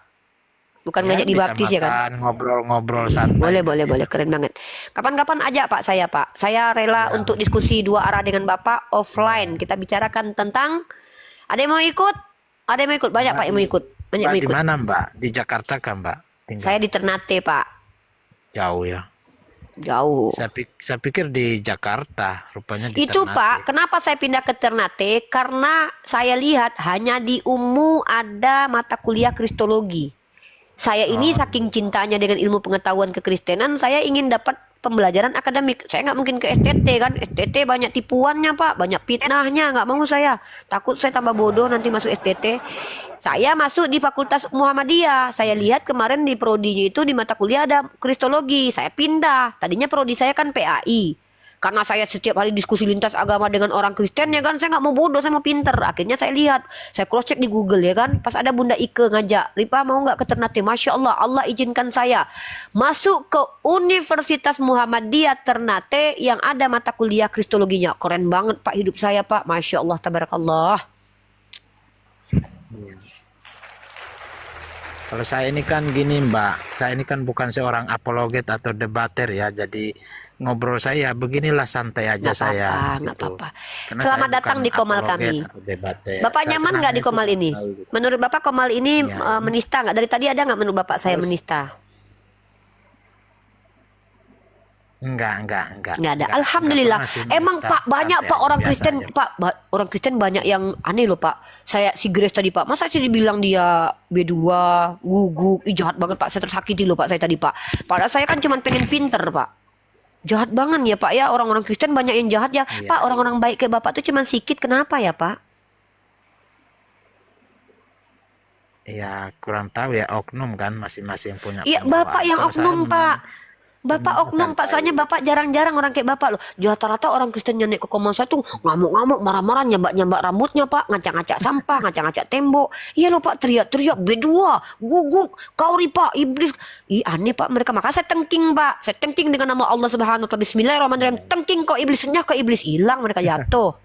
Bukan ngajak bisa dibaptis ya kan? makan, ngobrol-ngobrol santai. Boleh, keren banget. Kapan-kapan ajak Pak saya, Pak. Saya rela untuk diskusi dua arah dengan Bapak offline. Kita bicarakan tentang, ada yang mau ikut? Ada yang mau ikut? Banyak Pak yang mau ikut. Banyak Mbak mau di ikut. mana Mbak? Di Jakarta kan Mbak? Tinggal Saya di Ternate, Pak. jauh ya. Jauh. Saya pikir di Jakarta, rupanya di Itu Ternate. Pak, kenapa saya pindah ke Ternate? Karena saya lihat hanya di UMU ada mata kuliah Kristologi. Saya ini saking cintanya dengan ilmu pengetahuan kekristenan, saya ingin dapat pembelajaran akademik. Saya nggak mungkin ke STT kan. STT banyak tipuannya, Pak, banyak fitnahnya. Nggak mau saya. Takut saya tambah bodoh nanti masuk STT. Saya masuk di Fakultas Muhammadiyah. Saya lihat kemarin di prodinya itu di mata kuliah ada Kristologi. Saya pindah. Tadinya prodi saya kan PAI. Karena saya setiap hari diskusi lintas agama dengan orang Kristen ya kan, saya nggak mau bodoh, saya mau pinter. Akhirnya saya lihat, saya cross check di Google ya kan, pas ada Bunda Ike ngajak, Ripa mau nggak ke Ternate? Masya Allah, Allah izinkan saya masuk ke Universitas Muhammadiyah Ternate yang ada mata kuliah Kristologinya. Keren banget Pak hidup saya Pak, Masya Allah, tabarakallah. Kalau saya ini kan gini Mbak, saya ini kan bukan seorang apologet atau debater ya, jadi ngobrol saya beginilah santai aja saya. Nggak gitu. apa-apa. Karena Selamat saya datang bukan di Komal apologet kami. atau debater. Bapak Saya nyaman nggak senang di itu Komal ini? tahu gitu. Menurut Bapak Komal ini Ya. menista nggak? Dari tadi ada nggak menurut Bapak saya menista? Enggak. Nggak ada. Alhamdulillah. Emang Pak banyak Pak orang Kristen, Pak orang Kristen banyak yang aneh loh Pak. Saya si Grace tadi Pak, masa sih dibilang dia B2, guguk, jahat banget Pak. Saya tersakiti loh Pak saya tadi Pak. Padahal saya kan cuma pengen pinter Pak. Jahat banget ya Pak ya, orang-orang Kristen banyak yang jahat ya. Iya, Pak orang-orang baik kayak Bapak tuh cuma sedikit, kenapa ya Pak? Ya kurang tahu ya, oknum kan masing-masing punya Iya pembawaan. Bapak yang Kalau saya oknum Pak. memang- Bapak oknum Pak, soalnya Bapak jarang-jarang orang kayak Bapak loh. Rata-rata orang Kristen yang naik ke Komal saya tuh ngamuk-ngamuk, marah-marah, nyambak-nyambak rambutnya Pak, ngacak-ngacak sampah, ngacak-ngacak tembok. Iya loh Pak, teriak-teriak, B2, guguk, kau Pak, iblis. Ih aneh Pak mereka, maka saya tengking Pak. Saya tengking dengan nama Allah Subhanahu wa taala. Bismillahirrahmanirrahim. Tengking kau iblisnya, ke iblis hilang, mereka jatuh.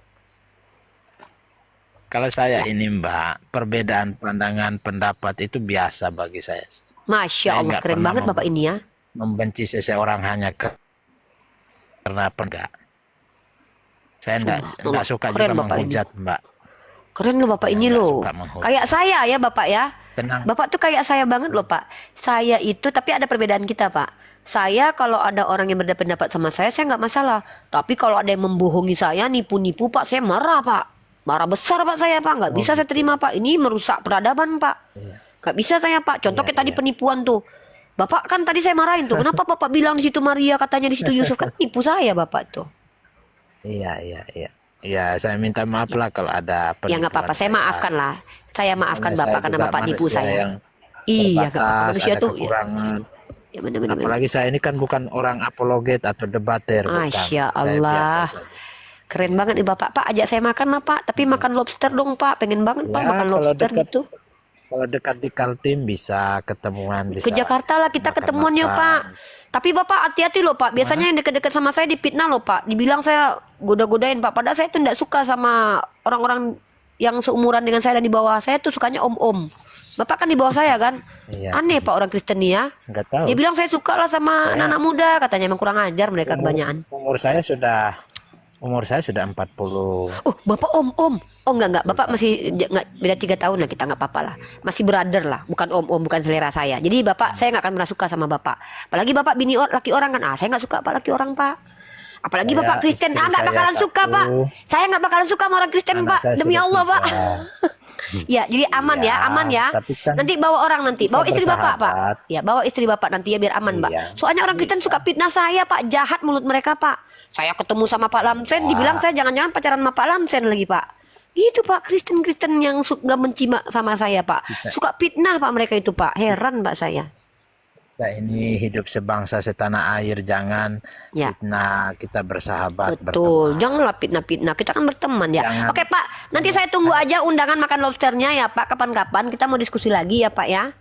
Kalau saya ini Mbak, perbedaan pandangan pendapat itu biasa bagi saya. Masya Saya Allah, nggak keren pernah banget Bapak ini ya. Membenci seseorang hanya karena apa enggak. Saya enggak suka keren juga Bapak ini. menghujat Mbak. Keren loh Bapak ini nggak loh. suka menghujat. Kayak saya ya Bapak ya. Tenang. Bapak tuh kayak saya banget loh Pak. Saya itu, tapi ada perbedaan kita Pak. Saya kalau ada orang yang berbeda pendapat sama saya nggak masalah. Tapi kalau ada yang membohongi saya, nipu-nipu Pak, saya marah Pak. Marah besar Pak saya Pak. Nggak bisa saya terima Pak. Ini merusak peradaban Pak. Nggak bisa saya Pak. Contoh kayak tadi penipuan tuh. Bapak kan tadi saya marahin tuh. Kenapa Bapak bilang di situ Maria, katanya di situ Yusuf? Kan tipu saya Bapak tuh. Iya, iya, iya. Ya, saya minta maaf lah kalau ada Ya nggak apa-apa, saya maafkan lah. Saya maafkan Namanya Bapak saya karena juga Bapak nipu manusia saya. yang Iya, nggak apa-apa. terbatas, Manusia ada tuh ya, kekurangan. ya benar-benar. Apalagi saya ini kan bukan orang apologet atau debater, bukan. Masya Saya biasa Allah. saja. Keren banget nih Bapak. Pak, ajak saya makan lah Pak. Tapi makan lobster dong Pak. Pengen banget Pak Ya, makan kalau lobster dekat gitu. Kalau dekat di Kaltim bisa ketemuan, bisa Ke Jakarta lah kita ketemuan yuk Pak. Tapi Bapak hati-hati loh Pak. Biasanya yang dekat-dekat sama saya dipitnah loh Pak. Dibilang saya goda-godain Pak. Padahal saya tuh tidak suka sama orang-orang yang seumuran dengan saya dan di bawah. Saya tuh sukanya om-om. Bapak kan di bawah saya kan. Iya. Aneh Pak orang Kristen nih ya. Nggak tahu. Dia bilang saya suka lah sama anak-anak muda. Katanya emang kurang ajar mereka kebanyakan. Umur saya sudah 40. Oh, Bapak om-om. Oh, enggak. Bapak masih enggak, beda 3 tahun lah kita, enggak apa-apa lah. Masih brother lah, bukan om-om, bukan selera saya. Jadi Bapak, saya enggak akan pernah suka sama Bapak. Apalagi Bapak bini laki orang kan. Saya enggak suka Pak laki orang, Pak. Apalagi Saya, Bapak Kristen, istri enggak saya bakalan suka, satu. Pak. Saya enggak bakalan suka sama orang Kristen, Anak Pak. saya Demi sudah Allah, Pak. 3. Ya, jadi aman ya, Iya, aman ya. tapi kan Nanti bawa orang nanti, bisa bawa istri Bapak, Pak. bersahabat. Ya, bawa istri Bapak nanti ya biar aman, Pak. Iya, Soalnya orang Kristen suka fitnah saya, Pak. Jahat mulut mereka, Pak. Saya ketemu sama Pak Lamsen, dibilang saya jangan-jangan pacaran sama Pak Lamsen lagi, Pak. Itu Pak, Kristen-Kristen yang suka mencima sama saya, Pak. Suka fitnah, Pak, mereka itu, Pak. Heran, Pak, saya. Kita ini hidup sebangsa setanah air, jangan Ya. fitnah, kita bersahabat, Betul, berteman. janganlah fitnah-fitnah. Kita kan berteman ya. Jangan. Oke Pak, nanti saya tunggu aja undangan makan lobsternya ya Pak. Kapan-kapan kita mau diskusi lagi ya Pak ya.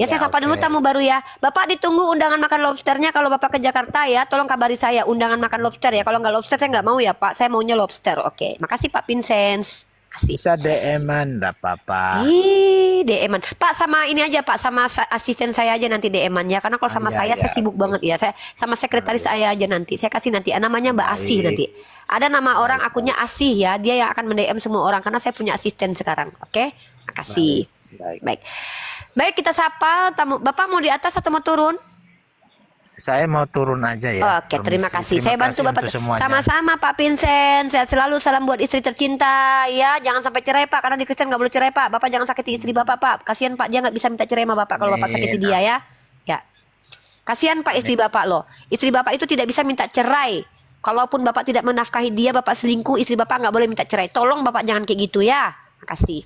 Ya, saya sapa dulu oke. tamu baru ya. Bapak ditunggu undangan makan lobsternya kalau Bapak ke Jakarta ya. Tolong kabari saya undangan makan lobster ya. Kalau nggak lobster saya nggak mau ya Pak. Saya maunya lobster. Oke, makasih Pak Vincent. Kasih. Bisa DM-an, enggak apa-apa. Ih, DM-an. Pak sama ini aja Pak, sama asisten saya aja nanti DM-an ya. Karena kalau sama Iya, saya iya. sibuk banget ya. Saya sama sekretaris saya aja nanti. Saya kasih nanti namanya Mbak Asih Baik. nanti. Ada nama orang akunnya Asih ya. Dia yang akan mendm semua orang karena saya punya asisten sekarang. Oke? Makasih. Baik. Baik, kita sapa tamu. Bapak mau di atas atau mau turun? Saya mau turun aja ya. Oke, terima Permisi. kasih. Saya bantu Bapak. untuk semuanya. Sama-sama Pak Vincent. Sehat selalu. Salam buat istri tercinta. Ya, jangan sampai cerai Pak. Karena di Kristen nggak boleh cerai Pak. Bapak jangan sakiti istri Bapak Pak. Kasihan Pak, dia nggak bisa minta cerai sama Bapak kalau Bapak sakiti dia ya. Ya. Kasihan Pak istri Bapak loh. Istri Bapak itu tidak bisa minta cerai. Kalaupun Bapak tidak menafkahi dia, Bapak selingkuh, istri Bapak nggak boleh minta cerai. Tolong Bapak jangan kayak gitu ya. Makasih.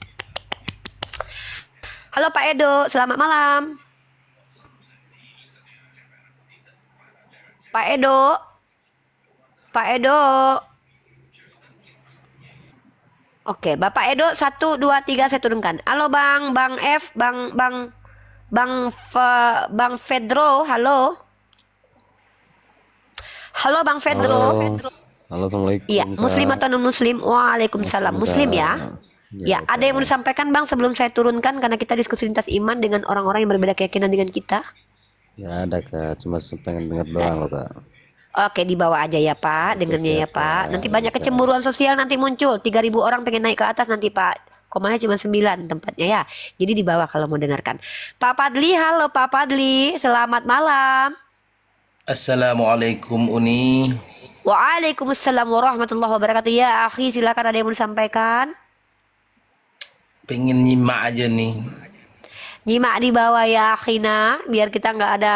Halo Pak Edo, selamat malam. Pak Edo. Pak Edo. Oke, Bapak Edo 1 2 3 saya turunkan. Halo Bang F, Bang Fedro, halo. Halo Bang Fedro. Halo, assalamualaikum. Iya, muslim atau non muslim? Waalaikumsalam. Muslim ya. Ya, ada yang mau disampaikan Bang sebelum saya turunkan karena kita diskusi lintas iman dengan orang-orang yang berbeda keyakinan dengan kita. Ya ada Kak, cuma pengen dengar doang loh Kak. Oke, dibawa aja ya Pak, dengernya ya siap, Pak. Pak. Nanti banyak kecemburuan sosial nanti muncul. 3.000 orang pengen naik ke atas nanti Pak. Komannya cuma 9 tempatnya ya. Jadi dibawa kalau mau dengarkan. Pak Padli, halo Pak Padli. Selamat malam. Assalamualaikum Uni. Waalaikumsalam warahmatullahi wabarakatuh. Ya, akhi silakan ada yang mau disampaikan. Pengen nyimak aja nih. Nyimak di bawah ya akhina, biar kita nggak ada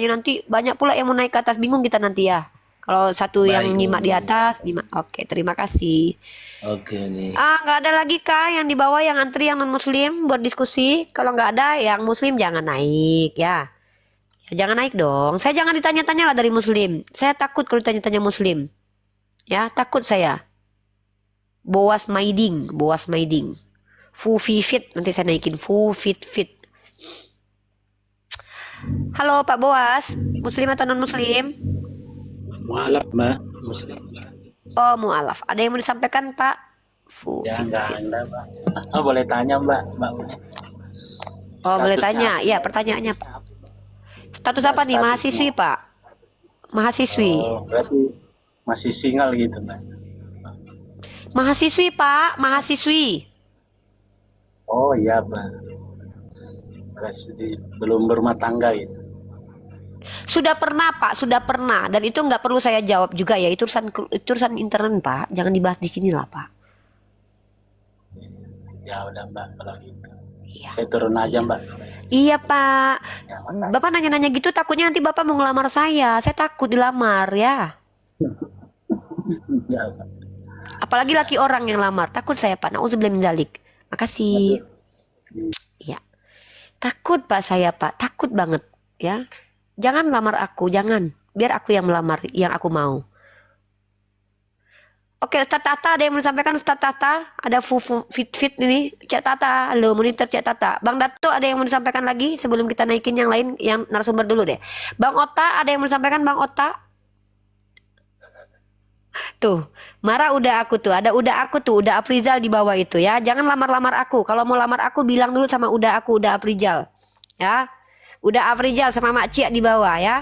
nanti banyak pula yang mau naik ke atas, bingung kita nanti ya. Kalau satu yang Baik. nyimak di atas, nyimak. Oke, terima kasih. Oke nih. Nggak ada lagi kah yang di bawah yang antri yang non muslim buat diskusi? Kalau nggak ada yang muslim jangan naik ya. Ya, jangan naik dong. Saya jangan ditanya-tanya lah dari muslim. Saya takut kalau ditanya-tanya muslim. Ya, takut saya. Boas Maiding. Fufi fit, nanti saya naikin Fufi fit. Halo Pak Boas, muslim atau non muslim? Mualaf Mbak, muslim. Oh mualaf. Ada yang mau disampaikan Pak? Fufi fit. Enggak Mbak. Oh, boleh tanya Mbak Uni. Oh boleh Statusnya tanya. Ya pertanyaannya Pak. Status apa nih? Statusnya. Mahasiswi Pak? Mahasiswi. Oh, berarti masih single gitu Mbak. Mahasiswi Pak, mahasiswi. Oh iya Mbak. Berarti belum berumah tangga gitu. Sudah pernah Pak, sudah pernah. Dan itu nggak perlu saya jawab juga ya. Itu urusan internet Pak. Jangan dibahas di sini lah Pak. Ya udah Mbak kalau gitu. Saya turun aja Mbak. Iya Pak. Ya, makasih. Bapak nanya-nanya gitu takutnya nanti Bapak mau ngelamar saya. Saya takut dilamar ya. Ya, Mbak. Apalagi laki orang yang lamar. Takut saya Pak. Nauzubillah min dzalik. Makasih. Ya. Takut Pak saya Pak. Takut banget ya. Jangan lamar aku, jangan. Biar aku yang melamar yang aku mau. Oke, Ustaz Tata ada yang mau disampaikan Ustaz Tata? Ada Fufu Fit ini, Cak Tata, halo monitor Cak Tata. Bang Dato ada yang mau disampaikan lagi sebelum kita naikin yang lain, yang narasumber dulu deh. Bang Ota ada yang mau disampaikan Bang Ota? Tuh, marah udah aku tuh, ada udah aku tuh, udah Afrizal di bawah itu ya. Jangan lamar-lamar aku. Kalau mau lamar aku bilang dulu sama udah aku, udah Afrizal. Ya. Udah Afrizal sama Mak Cia di bawah ya.